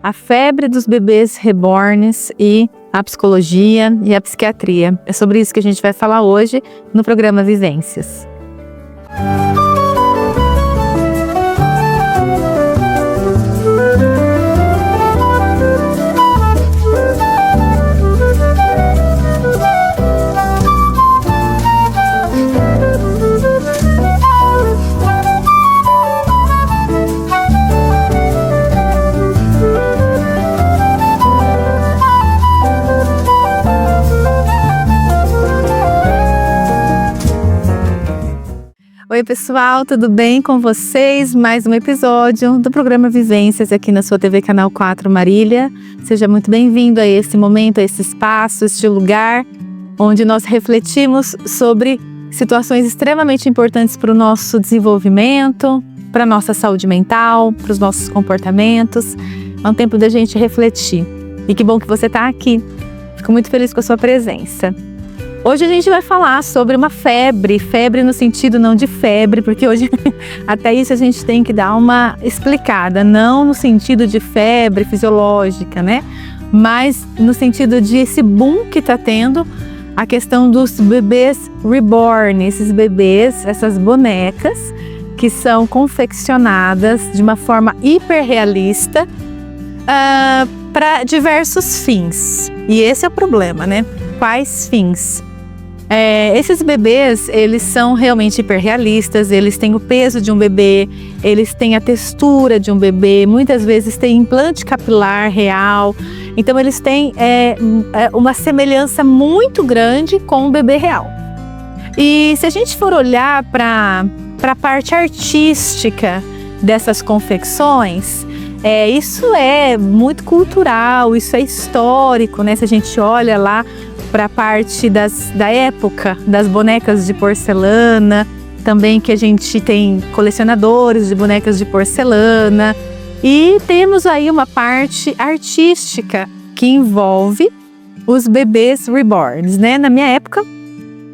a febre dos bebês reborns e a psicologia e a psiquiatria. É sobre isso que a gente vai falar hoje no programa Vivências. Oi pessoal, tudo bem com vocês? Mais um episódio do programa Vivências aqui na sua TV Canal 4 Marília. Seja muito bem-vindo a esse momento, a esse espaço, este lugar onde nós refletimos sobre situações extremamente importantes para o nosso desenvolvimento, para a nossa saúde mental, para os nossos comportamentos. É um tempo da gente refletir. E que bom que você está aqui. Fico muito feliz com a sua presença. Hoje a gente vai falar sobre uma febre no sentido não de febre, porque hoje até isso a gente tem que dar uma explicada, não no sentido de febre fisiológica, né? Mas no sentido de esse boom que está tendo a questão dos bebês reborn, esses bebês, essas bonecas que são confeccionadas de uma forma hiperrealista para diversos fins. E esse é o problema, né? Quais fins? Esses bebês, eles são realmente hiperrealistas, eles têm o peso de um bebê, eles têm a textura de um bebê, muitas vezes têm implante capilar real, então eles têm uma semelhança muito grande com o bebê real. E se a gente for olhar para a parte artística dessas confecções, isso é muito cultural, isso é histórico, né? Se a gente olha lá para a parte da época das bonecas de porcelana, também que a gente tem colecionadores de bonecas de porcelana, e temos aí uma parte artística que envolve os bebês reborns, né? Na minha época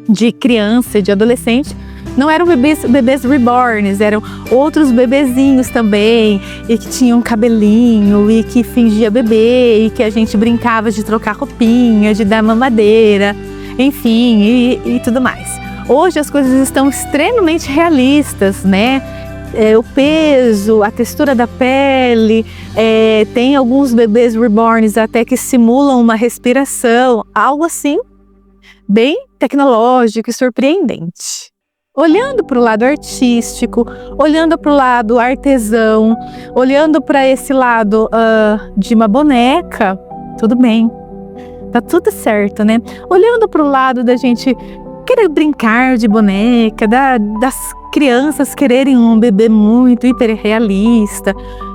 de criança e de adolescente, não eram bebês reborns, eram outros bebezinhos também, e que tinham cabelinho, e que fingia bebê, e que a gente brincava de trocar roupinha, de dar mamadeira, enfim, e tudo mais. Hoje as coisas estão extremamente realistas, né? O peso, a textura da pele, tem alguns bebês reborns até que simulam uma respiração, algo assim, bem tecnológico e surpreendente. Olhando para o lado artístico, olhando para o lado artesão, olhando para esse lado de uma boneca, tudo bem, tá tudo certo, né? Olhando para o lado da gente querer brincar de boneca, das crianças quererem um bebê muito hiperrealista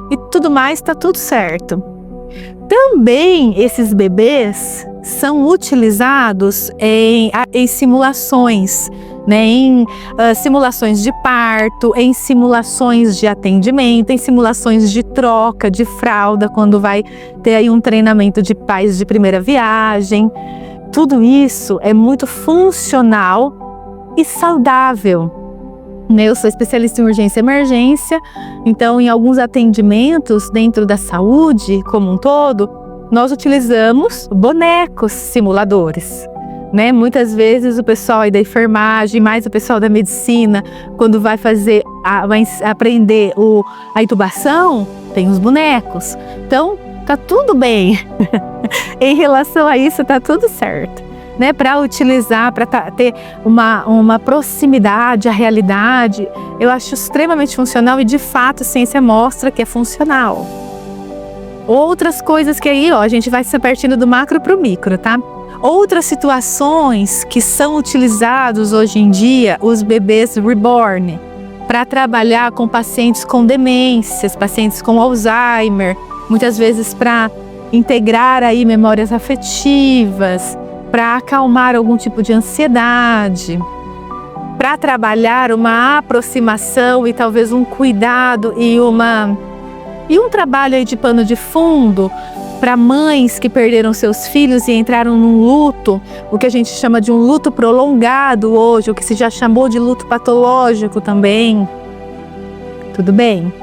e tudo mais, tá tudo certo. Também esses bebês são utilizados em simulações, né, em simulações de parto, em simulações de atendimento, em simulações de troca de fralda, quando vai ter aí um treinamento de pais de primeira viagem. Tudo isso é muito funcional e saudável. Eu sou especialista em urgência e emergência, então em alguns atendimentos dentro da saúde como um todo, nós utilizamos bonecos simuladores. Né? Muitas vezes o pessoal aí da enfermagem, mais o pessoal da medicina, quando vai fazer, vai aprender a intubação, tem os bonecos. Então, tá tudo bem. Em relação a isso, tá tudo certo. Né? Para utilizar, para ter uma proximidade à realidade, eu acho extremamente funcional e, de fato, a ciência mostra que é funcional. Outras coisas que aí, a gente vai se partindo do macro para o micro, tá? Outras situações que são utilizados hoje em dia, os bebês reborn, para trabalhar com pacientes com demências, pacientes com Alzheimer, muitas vezes para integrar aí memórias afetivas, para acalmar algum tipo de ansiedade, para trabalhar uma aproximação e talvez um cuidado e um trabalho aí de pano de fundo para mães que perderam seus filhos e entraram num luto, o que a gente chama de um luto prolongado hoje, o que se já chamou de luto patológico também. Tudo bem?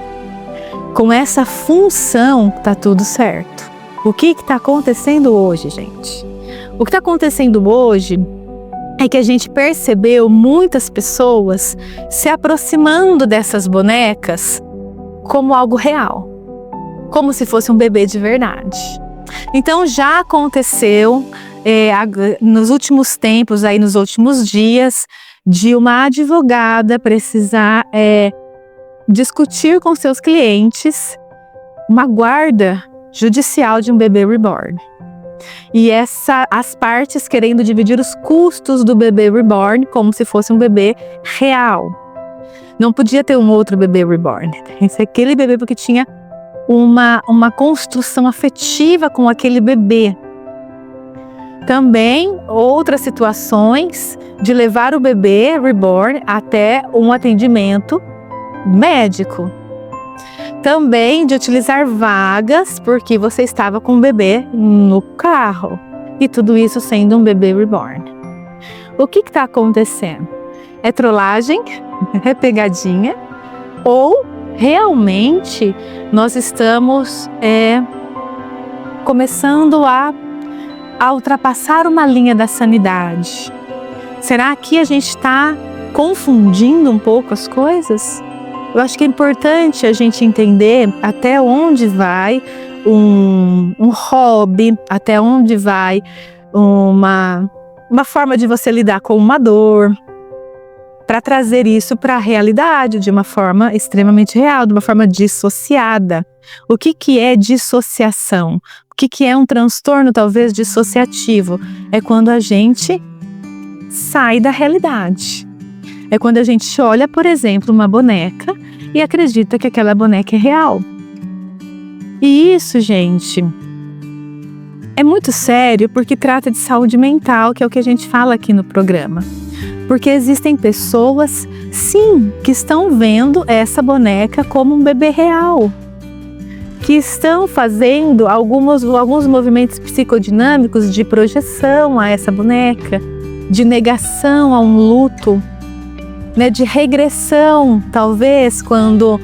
com essa função, tá tudo certo. O que está acontecendo hoje, gente? O que está acontecendo hoje é que a gente percebeu muitas pessoas se aproximando dessas bonecas como algo real, como se fosse um bebê de verdade. Então já aconteceu nos últimos tempos, aí nos últimos dias, de uma advogada precisar discutir com seus clientes uma guarda judicial de um bebê reborn. E as partes querendo dividir os custos do bebê reborn como se fosse um bebê real. Não podia ter um outro bebê reborn. Esse é aquele bebê porque tinha uma construção afetiva com aquele bebê. Também outras situações de levar o bebê reborn até um atendimento médico. Também de utilizar vagas porque você estava com o bebê no carro. E tudo isso sendo um bebê reborn. O que está acontecendo? É trollagem? É pegadinha? Ou realmente nós estamos começando a ultrapassar uma linha da sanidade? Será que a gente está confundindo um pouco as coisas? Eu acho que é importante a gente entender até onde vai um hobby, até onde vai uma forma de você lidar com uma dor, para trazer isso para a realidade de uma forma extremamente real, de uma forma dissociada. O que é dissociação? O que é um transtorno talvez dissociativo? É quando a gente sai da realidade. É quando a gente olha, por exemplo, uma boneca e acredita que aquela boneca é real. E isso, gente, é muito sério porque trata de saúde mental, que é o que a gente fala aqui no programa. Porque existem pessoas, sim, que estão vendo essa boneca como um bebê real, que estão fazendo alguns movimentos psicodinâmicos de projeção a essa boneca, de negação a um luto, né, de regressão, talvez, quando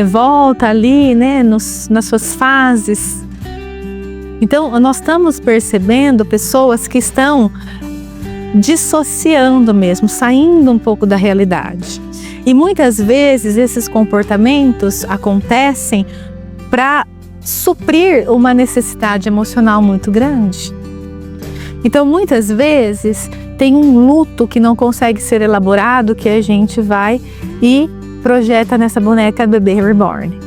volta ali, né, nas suas fases. Então, nós estamos percebendo pessoas que estão dissociando mesmo, saindo um pouco da realidade. E muitas vezes esses comportamentos acontecem para suprir uma necessidade emocional muito grande. Então, muitas vezes tem um luto que não consegue ser elaborado, que a gente vai e projeta nessa boneca bebê reborn.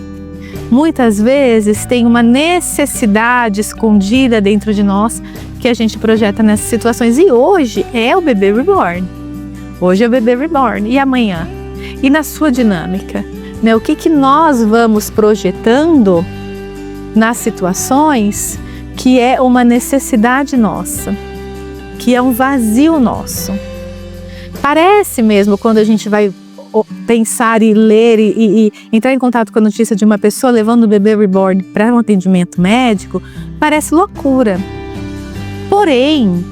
Muitas vezes tem uma necessidade escondida dentro de nós que a gente projeta nessas situações. E hoje é o bebê reborn. Hoje é o bebê reborn. E amanhã? E na sua dinâmica? Né? O que nós vamos projetando nas situações que é uma necessidade nossa, que é um vazio nosso. Parece mesmo quando a gente vai pensar e ler e entrar em contato com a notícia de uma pessoa levando o bebê reborn para um atendimento médico, parece loucura. Porém,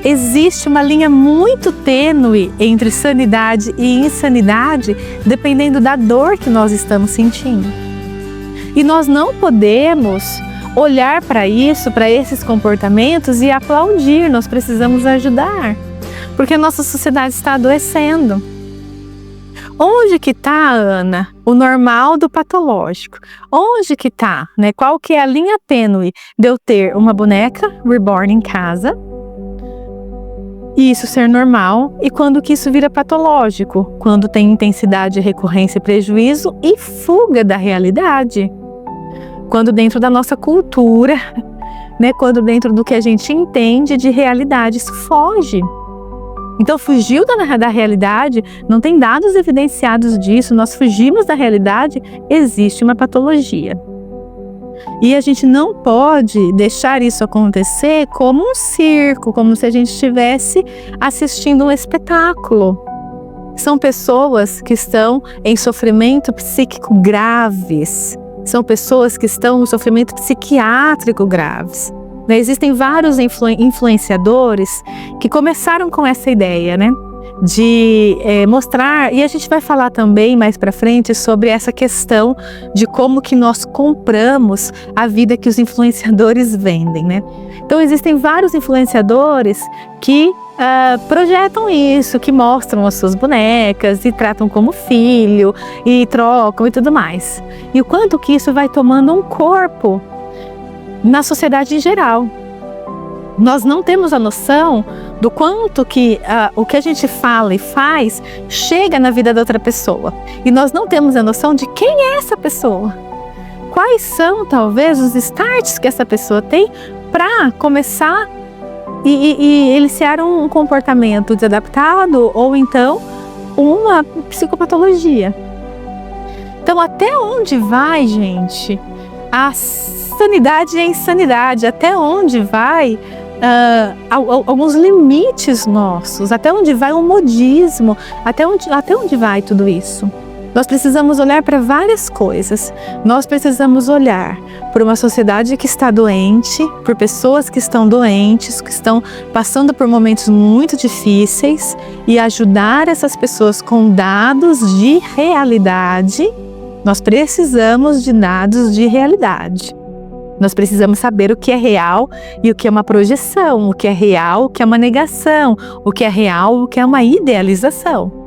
existe uma linha muito tênue entre sanidade e insanidade, dependendo da dor que nós estamos sentindo. E nós não podemos olhar para isso, para esses comportamentos e aplaudir, nós precisamos ajudar, porque a nossa sociedade está adoecendo. Onde que está, Ana, o normal do patológico? Onde que está, né? Qual que é a linha tênue de eu ter uma boneca reborn em casa e isso ser normal, e quando que isso vira patológico? Quando tem intensidade, recorrência, prejuízo e fuga da realidade. Quando dentro da nossa cultura, né? Quando dentro do que a gente entende de realidade, isso foge. Então fugiu da realidade, não tem dados evidenciados disso, nós fugimos da realidade, existe uma patologia. E a gente não pode deixar isso acontecer como um circo, como se a gente estivesse assistindo um espetáculo. São pessoas que estão em sofrimento psíquico graves, são pessoas que estão em sofrimento psiquiátrico graves. Existem vários influenciadores que começaram com essa ideia, né? de mostrar, e a gente vai falar também mais para frente sobre essa questão de como que nós compramos a vida que os influenciadores vendem, né? Então existem vários influenciadores que projetam isso, que mostram as suas bonecas e tratam como filho e trocam e tudo mais. E o quanto que isso vai tomando um corpo na sociedade em geral. Nós não temos a noção do quanto que o que a gente fala e faz chega na vida da outra pessoa. E nós não temos a noção de quem é essa pessoa. Quais são, talvez, os starts que essa pessoa tem para começar e iniciar um comportamento desadaptado ou então uma psicopatologia. Então, até onde vai, gente, a sanidade e a insanidade? Até onde vai alguns limites nossos? Até onde vai o modismo? Até onde vai tudo isso? Nós precisamos olhar para várias coisas. Nós precisamos olhar por uma sociedade que está doente, por pessoas que estão doentes, que estão passando por momentos muito difíceis e ajudar essas pessoas com dados de realidade. Nós precisamos de dados de realidade. Nós precisamos saber o que é real e o que é uma projeção, o que é real, o que é uma negação, o que é real, o que é uma idealização.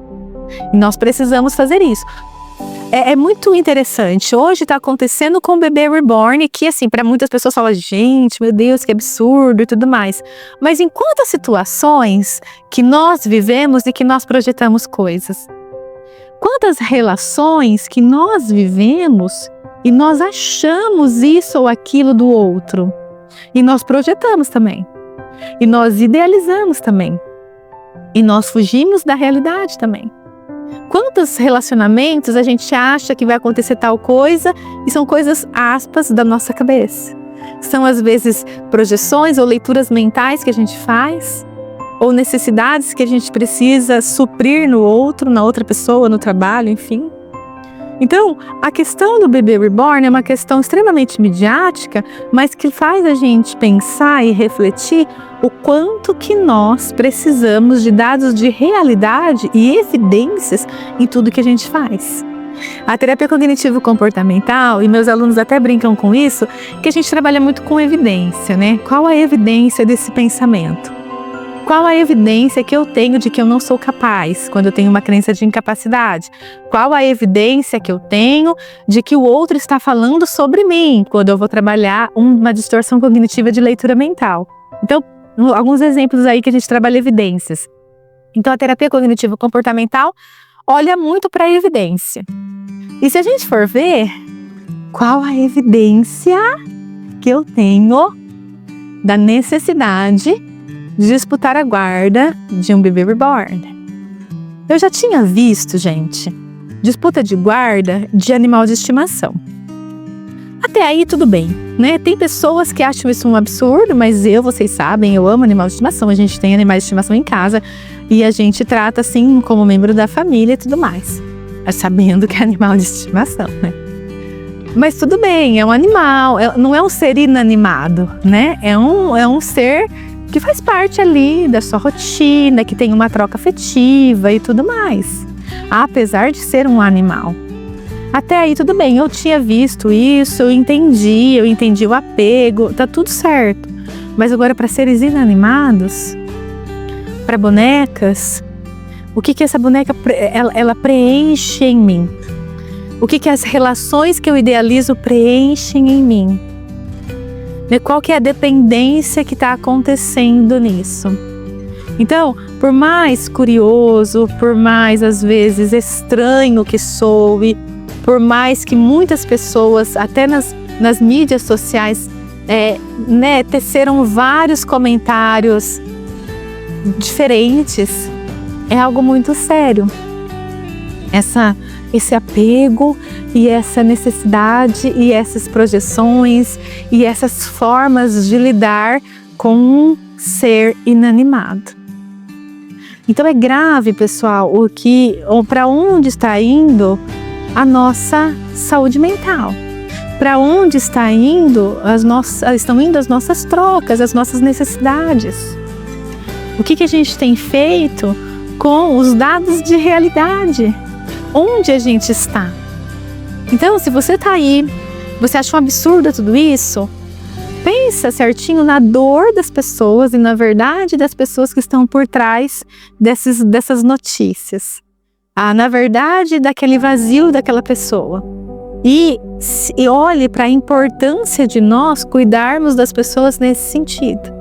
E nós precisamos fazer isso. É muito interessante. Hoje está acontecendo com o bebê reborn, que assim, para muitas pessoas fala, gente, meu Deus, que absurdo e tudo mais. Mas em quantas situações que nós vivemos e que nós projetamos coisas? Quantas relações que nós vivemos e nós achamos isso ou aquilo do outro? E nós projetamos também. E nós idealizamos também. E nós fugimos da realidade também. Quantos relacionamentos a gente acha que vai acontecer tal coisa e são coisas, aspas, da nossa cabeça? São às vezes projeções ou leituras mentais que a gente faz, ou necessidades que a gente precisa suprir no outro, na outra pessoa, no trabalho, enfim. Então, a questão do bebê reborn é uma questão extremamente midiática, mas que faz a gente pensar e refletir o quanto que nós precisamos de dados de realidade e evidências em tudo que a gente faz. A terapia cognitivo-comportamental, e meus alunos até brincam com isso, que a gente trabalha muito com evidência, né? Qual a evidência desse pensamento? Qual a evidência que eu tenho de que eu não sou capaz, quando eu tenho uma crença de incapacidade? Qual a evidência que eu tenho de que o outro está falando sobre mim, quando eu vou trabalhar uma distorção cognitiva de leitura mental? Então, alguns exemplos aí que a gente trabalha evidências. Então, a terapia cognitivo-comportamental olha muito para a evidência. E se a gente for ver, qual a evidência que eu tenho da necessidade de disputar a guarda de um bebê reborn? Eu já tinha visto, gente, disputa de guarda de animal de estimação. Até aí tudo bem, né? Tem pessoas que acham isso um absurdo, mas vocês sabem, eu amo animal de estimação. A gente tem animais de estimação em casa e a gente trata assim como membro da família e tudo mais, sabendo que é animal de estimação, né? Mas tudo bem, é um animal, não é um ser inanimado, né? É um ser que faz parte ali da sua rotina, que tem uma troca afetiva e tudo mais, apesar de ser um animal. Até aí tudo bem, eu tinha visto isso, eu entendi o apego, tá tudo certo. Mas agora para seres inanimados, para bonecas, o que essa boneca ela preenche em mim? O que as relações que eu idealizo preenchem em mim? Qual que é a dependência que está acontecendo nisso? Então, por mais curioso, por mais às vezes estranho que soe, por mais que muitas pessoas, até nas mídias sociais, teceram vários comentários diferentes, é algo muito sério. Esse apego e essa necessidade e essas projeções e essas formas de lidar com um ser inanimado. Então é grave, pessoal, para onde está indo a nossa saúde mental? Para onde estão indo as nossas trocas, as nossas necessidades? O que a gente tem feito com os dados de realidade, onde a gente está. Então, se você está aí, você acha um absurdo tudo isso, pensa certinho na dor das pessoas e na verdade das pessoas que estão por trás dessas notícias. Na verdade daquele vazio daquela pessoa. E olhe para a importância de nós cuidarmos das pessoas nesse sentido.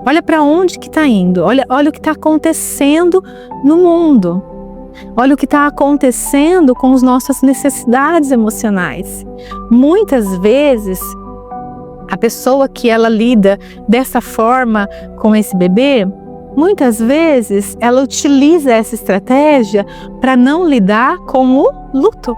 Olha para onde que está indo, olha o que está acontecendo no mundo. Olha o que está acontecendo com as nossas necessidades emocionais. Muitas vezes, a pessoa que ela lida dessa forma com esse bebê, muitas vezes ela utiliza essa estratégia para não lidar com o luto,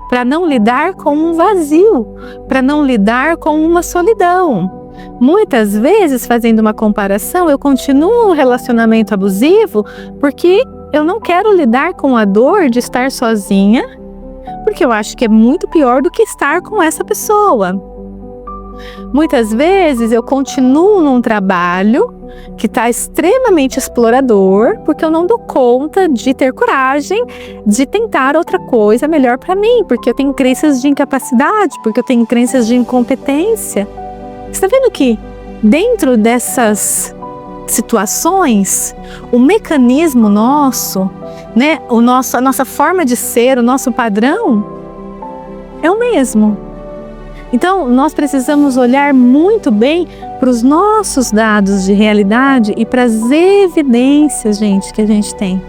para não lidar com um vazio, para não lidar com uma solidão. Muitas vezes, fazendo uma comparação, eu continuo um relacionamento abusivo porque eu não quero lidar com a dor de estar sozinha, porque eu acho que é muito pior do que estar com essa pessoa. Muitas vezes eu continuo num trabalho que está extremamente explorador, porque eu não dou conta de ter coragem de tentar outra coisa melhor para mim, porque eu tenho crenças de incapacidade, porque eu tenho crenças de incompetência. Você está vendo que dentro dessas situações, o mecanismo nosso, né, a nossa forma de ser, o nosso padrão é o mesmo. Então, nós precisamos olhar muito bem para os nossos dados de realidade e para as evidências, gente, que a gente tem.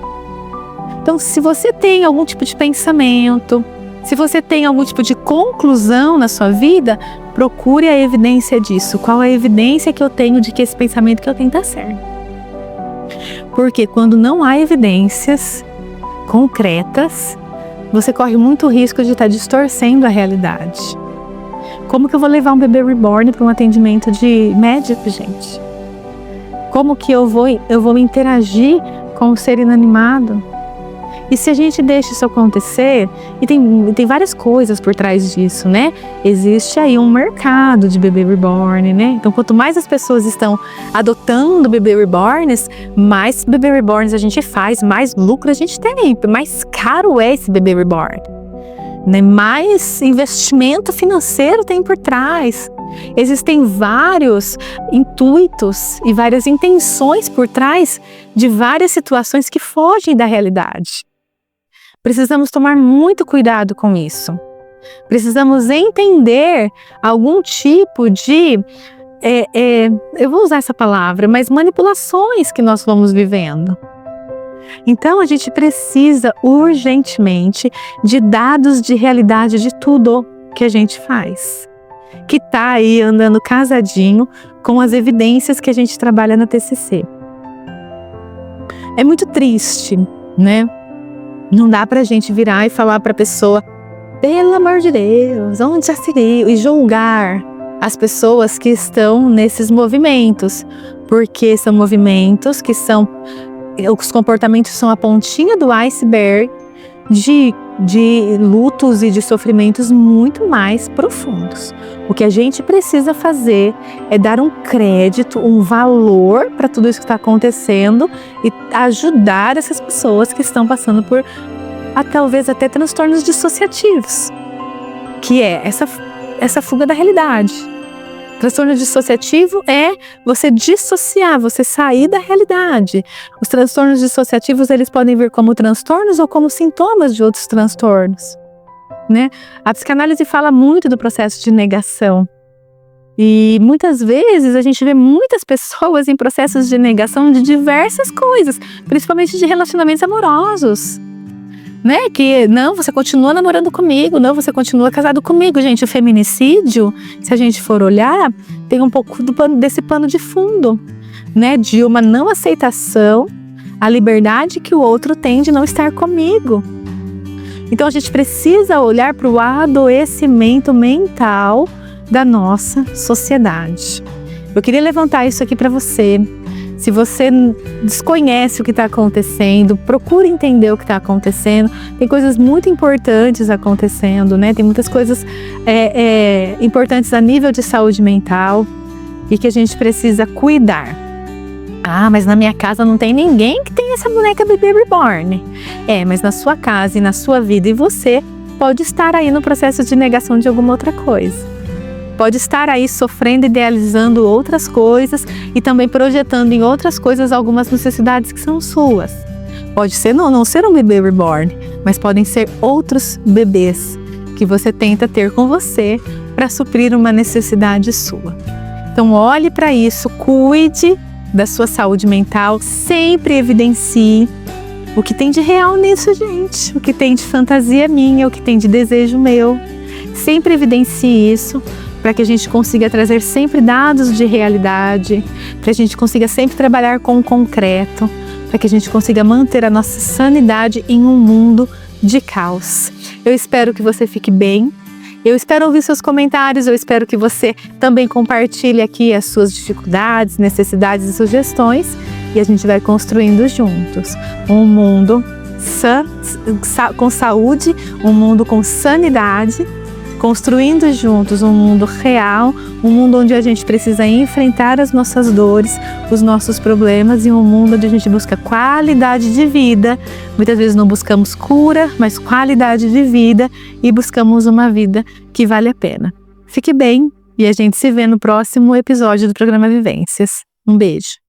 Então, se você tem algum tipo de pensamento, se você tem algum tipo de conclusão na sua vida, procure a evidência disso. Qual é a evidência que eu tenho de que esse pensamento que eu tenho está certo? Porque quando não há evidências concretas, você corre muito risco de estar distorcendo a realidade. Como que eu vou levar um bebê reborn para um atendimento de médico, gente? Como que eu vou interagir com o ser inanimado? E se a gente deixa isso acontecer, e tem várias coisas por trás disso, né? Existe aí um mercado de bebê reborn, né? Então, quanto mais as pessoas estão adotando bebê reborns, mais bebê reborns a gente faz, mais lucro a gente tem, mais caro é esse bebê reborn, né? Mais investimento financeiro tem por trás. Existem vários intuitos e várias intenções por trás de várias situações que fogem da realidade. Precisamos tomar muito cuidado com isso. Precisamos entender algum tipo de, eu vou usar essa palavra, mas manipulações que nós vamos vivendo. Então a gente precisa urgentemente de dados de realidade de tudo que a gente faz, que está aí andando casadinho com as evidências que a gente trabalha na TCC. É muito triste, né? Não dá pra gente virar e falar pra pessoa, pelo amor de Deus, onde já se viu? E julgar as pessoas que estão nesses movimentos, porque são movimentos que os comportamentos são a pontinha do iceberg de lutos e de sofrimentos muito mais profundos. O que a gente precisa fazer é dar um crédito, um valor para tudo isso que está acontecendo e ajudar essas pessoas que estão passando por talvez até transtornos dissociativos, que é essa fuga da realidade. Transtorno dissociativo é você dissociar, você sair da realidade. Os transtornos dissociativos, eles podem vir como transtornos ou como sintomas de outros transtornos, né? A psicanálise fala muito do processo de negação. E muitas vezes a gente vê muitas pessoas em processos de negação de diversas coisas, principalmente de relacionamentos amorosos, né? Que não, você continua namorando comigo, não, você continua casado comigo. Gente, o feminicídio, se a gente for olhar, tem um pouco desse pano de fundo, né? De uma não aceitação, a liberdade que o outro tem de não estar comigo. Então a gente precisa olhar para o adoecimento mental da nossa sociedade. Eu queria levantar isso aqui para você. Se você desconhece o que está acontecendo, procure entender o que está acontecendo. Tem coisas muito importantes acontecendo, né? Tem muitas coisas importantes a nível de saúde mental e que a gente precisa cuidar. Ah, mas na minha casa não tem ninguém que tem essa boneca bebê reborn. Mas na sua casa e na sua vida, e você pode estar aí no processo de negação de alguma outra coisa. Pode estar aí sofrendo, idealizando outras coisas e também projetando em outras coisas algumas necessidades que são suas. Pode ser não ser um bebê reborn, mas podem ser outros bebês que você tenta ter com você para suprir uma necessidade sua. Então olhe para isso, cuide da sua saúde mental, sempre evidencie o que tem de real nisso, gente, o que tem de fantasia minha, o que tem de desejo meu. Sempre evidencie isso, para que a gente consiga trazer sempre dados de realidade, para a gente consiga sempre trabalhar com o concreto, para que a gente consiga manter a nossa sanidade em um mundo de caos. Eu espero que você fique bem, eu espero ouvir seus comentários, eu espero que você também compartilhe aqui as suas dificuldades, necessidades e sugestões, e a gente vai construindo juntos um mundo com saúde, um mundo com sanidade, construindo juntos um mundo real, um mundo onde a gente precisa enfrentar as nossas dores, os nossos problemas, e um mundo onde a gente busca qualidade de vida. Muitas vezes não buscamos cura, mas qualidade de vida, e buscamos uma vida que vale a pena. Fique bem e a gente se vê no próximo episódio do programa Vivências. Um beijo.